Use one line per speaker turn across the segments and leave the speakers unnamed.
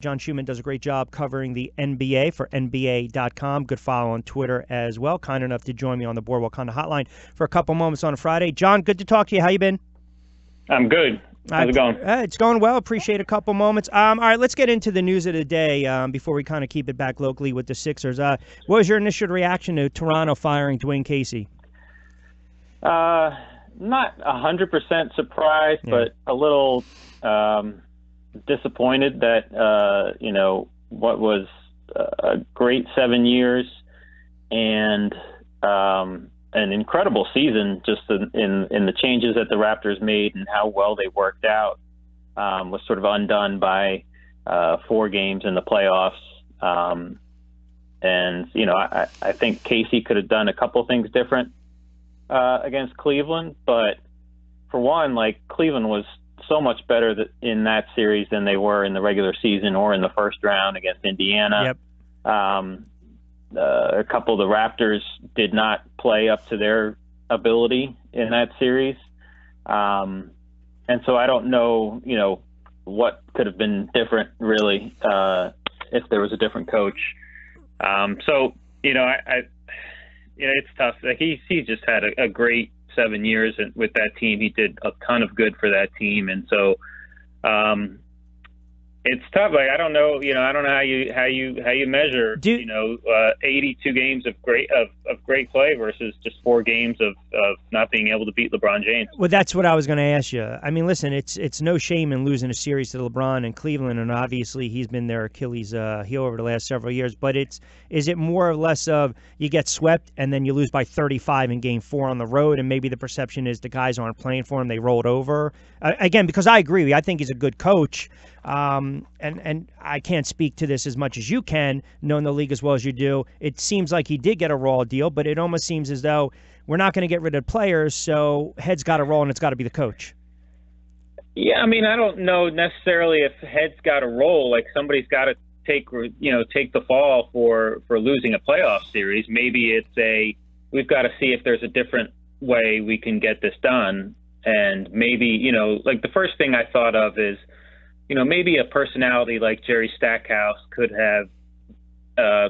John Schuhman does a great job covering the NBA for NBA.com. Good follow on Twitter as well. Kind enough to join me on the Boardwalk Honda Hotline for a couple moments on a Friday. John, good to talk to you. How you been?
I'm good. How's it going?
It's going well. Appreciate a couple moments. All right, let's get into the news of the day before we kind of keep it back locally with the Sixers. What was your initial reaction to Toronto firing Dwayne Casey?
Not 100% surprised, but a little disappointed that, what was a great 7 years and an incredible season just in the changes that the Raptors made and how well they worked out was sort of undone by 4 games in the playoffs. I think Casey could have done a couple things different against Cleveland, but for one, Cleveland was so much better in that series than they were in the regular season or in the first round against Indiana.
Yep.
A couple of the Raptors did not play up to their ability in that series. And so I don't know, what could have been different really if there was a different coach. It's tough. He just had a great 7 years with that team. He did a ton of good for that team. And so, it's tough. I don't know. I don't know how you measure. 82 games of great play versus just 4 games of not being able to beat LeBron James.
Well, that's what I was going to ask you. I mean, listen, it's no shame in losing a series to LeBron and Cleveland, and obviously he's been their Achilles heel over the last several years. But is it more or less of you get swept and then you lose by 35 in Game 4 on the road, and maybe the perception is the guys aren't playing for him, they rolled over? Again, because I agree with you, I think he's a good coach. And I can't speak to this as much as you can, knowing the league as well as you do. It seems like he did get a raw deal, but it almost seems as though we're not going to get rid of players, so head's got to roll, and it's got to be the coach.
Yeah, I mean, I don't know necessarily if head's got to roll. Somebody's got to take the fall for losing a playoff series. Maybe we've got to see if there's a different way we can get this done. And maybe, the first thing I thought of is, maybe a personality like Jerry Stackhouse could have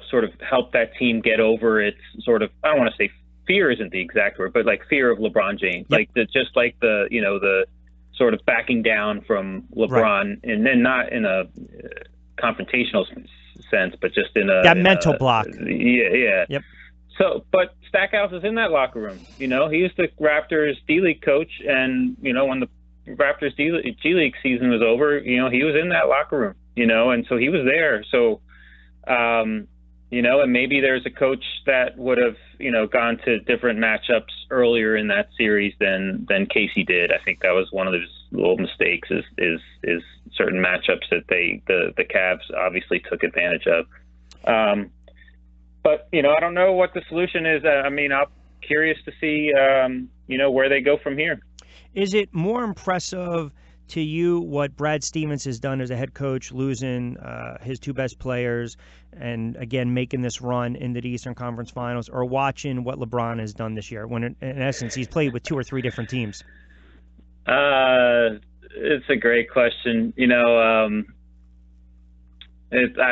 sort of helped that team get over its sort of, I don't want to say fear isn't the exact word, but fear of LeBron James. Yep. The sort of backing down from LeBron, right. And then not in a confrontational sense, but just in
that mental block.
Yeah.
Yep.
So, but Stackhouse is in that locker room. He was the Raptors D-League coach, and when the Raptors G-League season was over, he was in that locker room, and so he was there. So, and maybe there's a coach that would have, gone to different matchups earlier in that series than Casey did. I think that was one of his little mistakes is certain matchups that the Cavs obviously took advantage of. But, I don't know what the solution is. I'm curious to see, where they go from here.
Is it more impressive to you what Brad Stevens has done as a head coach, losing his 2 best players and, again, making this run into the Eastern Conference Finals, or watching what LeBron has done this year when, in essence, he's played with 2 or 3 different teams?
It's a great question. I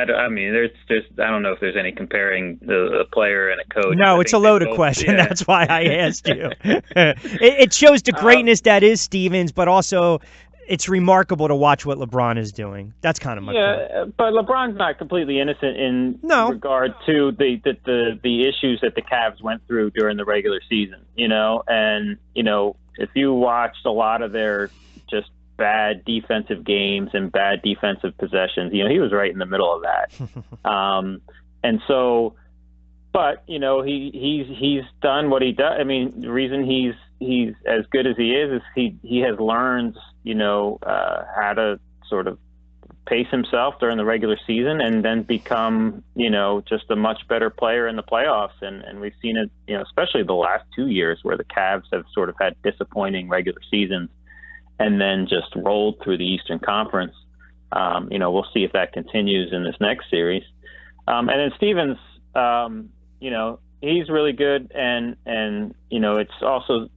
don't know if there's any comparing a player and a coach.
No, it's a loaded question. Yeah. That's why I asked you. It shows the greatness that is Stevens, but also it's remarkable to watch what LeBron is doing. That's kind of my point.
But LeBron's not completely innocent in regard to the issues that the Cavs went through during the regular season. And if you watched a lot of their just bad defensive games and bad defensive possessions, he was right in the middle of that. And so, but he's done what he does. I mean, the reason he's as good as he is he has learned how to sort of pace himself during the regular season and then become just a much better player in the playoffs. And we've seen it especially the last 2 years where the Cavs have sort of had disappointing regular seasons and then just rolled through the Eastern Conference. We'll see if that continues in this next series. And then Stevens, he's really good, and it's also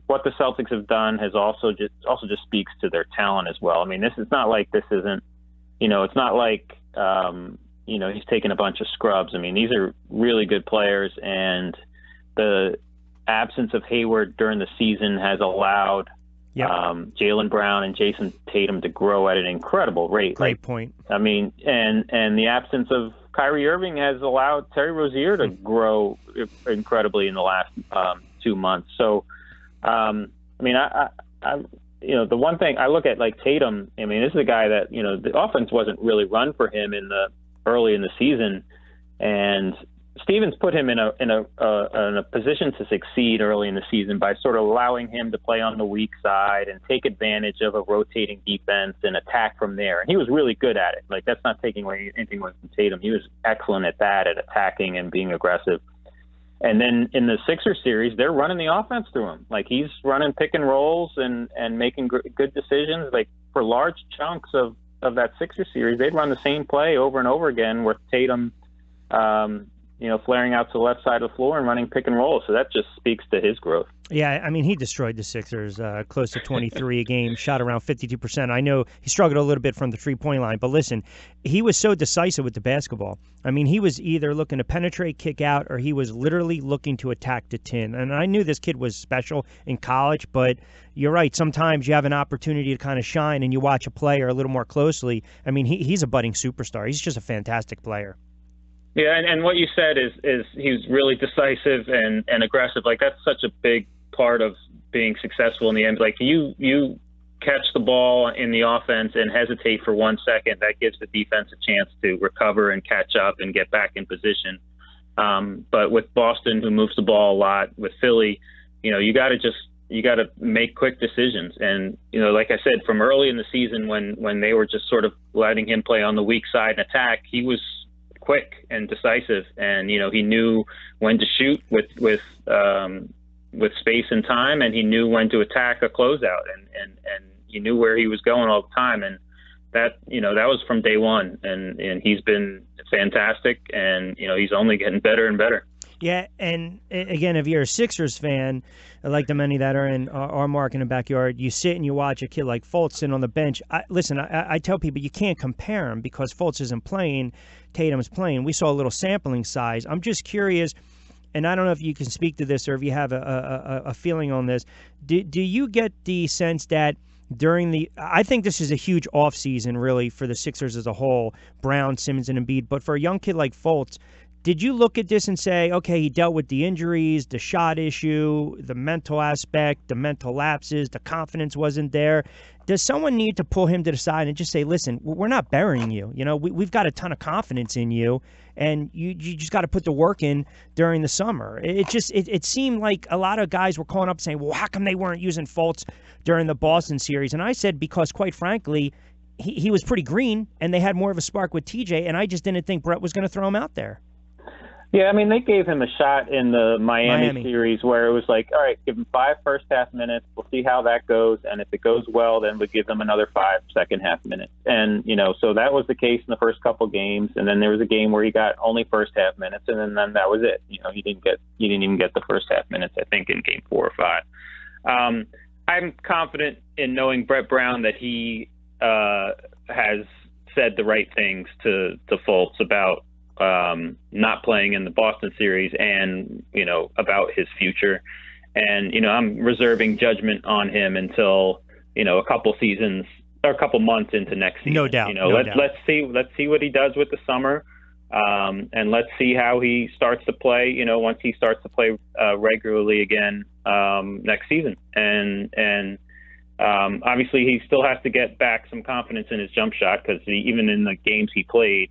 what the Celtics have done has also just speaks to their talent as well. I mean, it's not like he's taken a bunch of scrubs. I mean, these are really good players, and the absence of Hayward during the season has allowed Jaylen Brown and Jayson Tatum to grow at an incredible rate.
Great point.
I mean, and the absence of Kyrie Irving has allowed Terry Rozier to grow incredibly in the last 2 months. So, I mean, I the one thing I look at, like Tatum, I mean, this is a guy that, the offense wasn't really run for him early in the season, and Stevens put him in a position to succeed early in the season by sort of allowing him to play on the weak side and take advantage of a rotating defense and attack from there. And he was really good at it. Like, that's not taking away anything away from Tatum. He was excellent at that, at attacking and being aggressive. And then in the Sixers series, they're running the offense through him. Like, he's running pick and rolls and making good decisions. Like, for large chunks of that Sixers series, they'd run the same play over and over again with Tatum, flaring out to the left side of the floor and running pick and roll. So that just speaks to his growth.
Yeah, I mean, he destroyed the Sixers, close to 23 a game, shot around 52%. I know he struggled a little bit from the three-point line, but listen, he was so decisive with the basketball. I mean, he was either looking to penetrate, kick out, or he was literally looking to attack the tin. And I knew this kid was special in college, but you're right. Sometimes you have an opportunity to kind of shine and you watch a player a little more closely. I mean, he's a budding superstar. He's just a fantastic player.
Yeah, and what you said is he's really decisive and aggressive. Like, that's such a big part of being successful in the end. Like, you catch the ball in the offense and hesitate for 1 second, that gives the defense a chance to recover and catch up and get back in position. But with Boston, who moves the ball a lot, with Philly, you got to make quick decisions. And, like I said, from early in the season when they were just sort of letting him play on the weak side and attack, he was quick and decisive, and he knew when to shoot with space and time, and he knew when to attack a closeout, and he knew where he was going all the time, and that that was from day one, and he's been fantastic, and he's only getting better and better.
Yeah, and again, if you're a Sixers fan, like the many that are in our mark in the backyard, you sit and you watch a kid like Fultz sitting on the bench. I tell people you can't compare him because Fultz isn't playing, Tatum's playing. We saw a little sampling size. I'm just curious, and I don't know if you can speak to this or if you have a feeling on this. Do you get the sense that I think this is a huge offseason really for the Sixers as a whole, Brown, Simmons, and Embiid, but for a young kid like Fultz, did you look at this and say, okay, he dealt with the injuries, the shot issue, the mental aspect, the mental lapses, the confidence wasn't there? Does someone need to pull him to the side and just say, listen, we're not burying you. We've got a ton of confidence in you, and you just got to put the work in during the summer. It seemed like a lot of guys were calling up saying, well, how come they weren't using Fultz during the Boston series? And I said, because quite frankly, he was pretty green, and they had more of a spark with TJ, and I just didn't think Brett was going to throw him out there.
Yeah, I mean, they gave him a shot in the Miami series where it was like, all right, give him 5 first-half minutes. We'll see how that goes. And if it goes well, then we'll give them another 5 second-half minutes. And, so that was the case in the first couple games. And then there was a game where he got only first-half minutes, and then that was it. He didn't even get the first-half minutes, I think, in game 4 or 5. I'm confident in knowing Brett Brown that he has said the right things to Fultz about not playing in the Boston series and, about his future. And, I'm reserving judgment on him until, a couple seasons or a couple months into next season.
No doubt.
Let's see what he does with the summer. And let's see how he starts to play, once he starts to play regularly again next season. And obviously he still has to get back some confidence in his jump shot, because even in the games he played,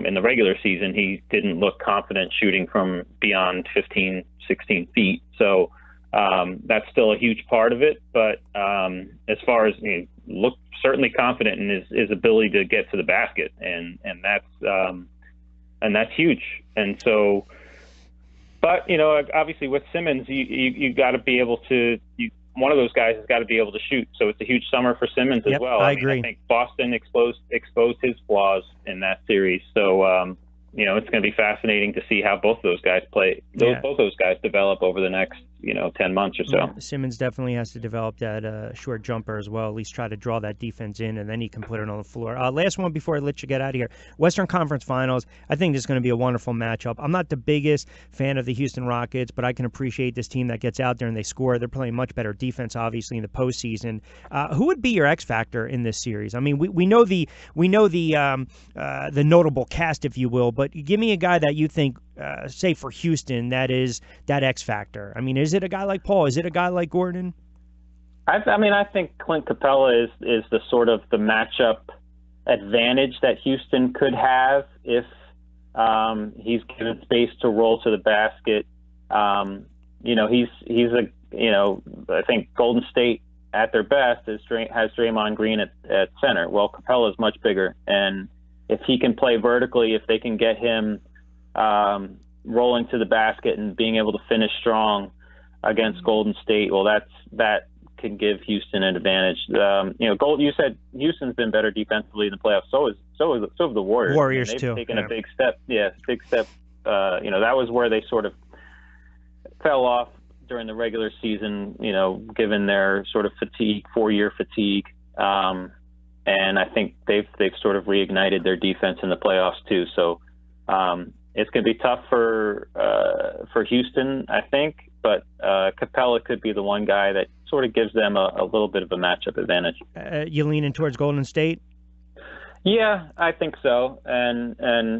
in the regular season, he didn't look confident shooting from beyond 15, 16 feet. So that's still a huge part of it. But as far as look certainly confident in his ability to get to the basket, and that's huge. And so, but obviously with Simmons, you got to be able to. One of those guys has got to be able to shoot. So it's a huge summer for Simmons as well.
I agree.
I think Boston exposed his flaws in that series. So, it's going to be fascinating to see how both those guys play. Both those guys develop over the next, 10 months or so.
Yeah, Simmons definitely has to develop that short jumper as well, at least try to draw that defense in, and then he can put it on the floor. Last one before I let you get out of here. Western Conference Finals, I think this is going to be a wonderful matchup. I'm not the biggest fan of the Houston Rockets, but I can appreciate this team that gets out there and they score. They're playing much better defense, obviously, in the postseason. Who would be your X factor in this series? I mean, we know the notable cast, if you will, but give me a guy that you think, say for Houston, that is that X factor. I mean, is it a guy like Paul? Is it a guy like Gordon?
I think Clint Capella is the sort of the matchup advantage that Houston could have if he's given space to roll to the basket. He's I think Golden State at their best has Draymond Green at center. Well, Capella is much bigger, and if he can play vertically, if they can get him rolling to the basket and being able to finish strong against Golden State, well, that can give Houston an advantage. You said Houston's been better defensively in the playoffs. So have the Warriors.
Warriors
they've
too.
taken a big step. Yeah, big step. That was where they sort of fell off during the regular season. Given their sort of fatigue, 4-year fatigue. And I think they've sort of reignited their defense in the playoffs too. So it's going to be tough for Houston, I think. But Capella could be the one guy that sort of gives them a little bit of a matchup advantage.
You leaning towards Golden State?
Yeah, I think so. And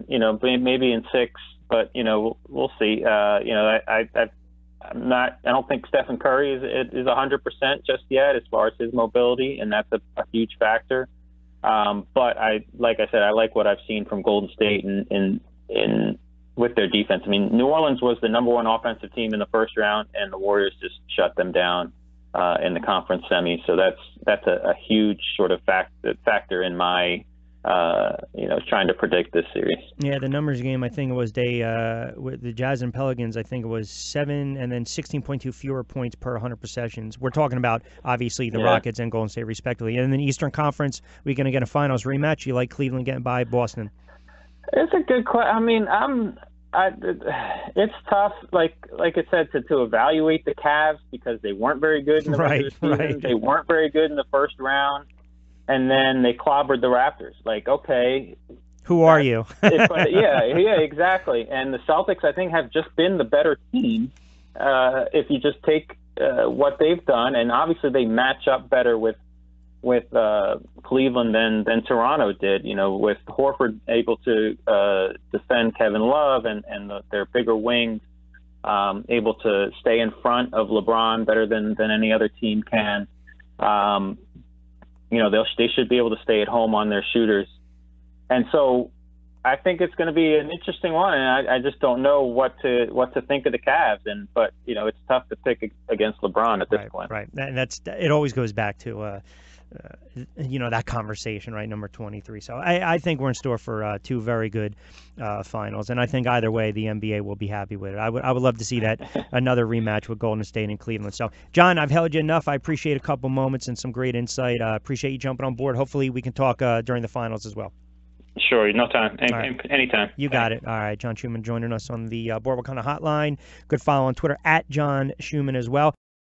maybe in 6, but we'll see. I don't think Stephen Curry is 100% just yet as far as his mobility, and that's a huge factor. But I like what I've seen from Golden State in with their defense. I mean, New Orleans was the number 1 offensive team in the first round, and the Warriors just shut them down in the conference semis. So that's a huge sort of factor in my trying to predict this series.
Yeah, the numbers game, I think it was with the Jazz and Pelicans, I think it was 7 and then 16.2 fewer points per 100 possessions. We're talking about, obviously, the Rockets and Golden State, respectively. And then Eastern Conference, we're going to get a finals rematch. You like Cleveland getting by Boston?
It's a good question. I mean, it's tough, like I said, to evaluate the Cavs because they weren't very good in the regular season.
Right.
They weren't very good in the first round, and then they clobbered the Raptors. Like, okay,
who are you?
yeah, exactly. And the Celtics, I think, have just been the better team if you just take what they've done, and obviously they match up better with Cleveland than Toronto did, with Horford able to defend Kevin Love and their bigger wings able to stay in front of LeBron better than any other team can. They should be able to stay at home on their shooters. And so I think it's going to be an interesting one, and I just don't know what to think of the Cavs. But it's tough to pick against LeBron at this point.
Right, and it always goes back to that conversation, right? Number 23. So I think we're in store for 2 very good finals, and I think either way the NBA will be happy with it. I would love to see that another rematch with Golden State and Cleveland. So, John, I've held you enough. I appreciate a couple moments and some great insight. Appreciate you jumping on board. Hopefully we can talk during the finals as well.
Sure, no time. Anytime.
You got it. All right, John Schuhman joining us on the Boardwalk Hunter Hotline. Good follow on Twitter at John Schuhman as well.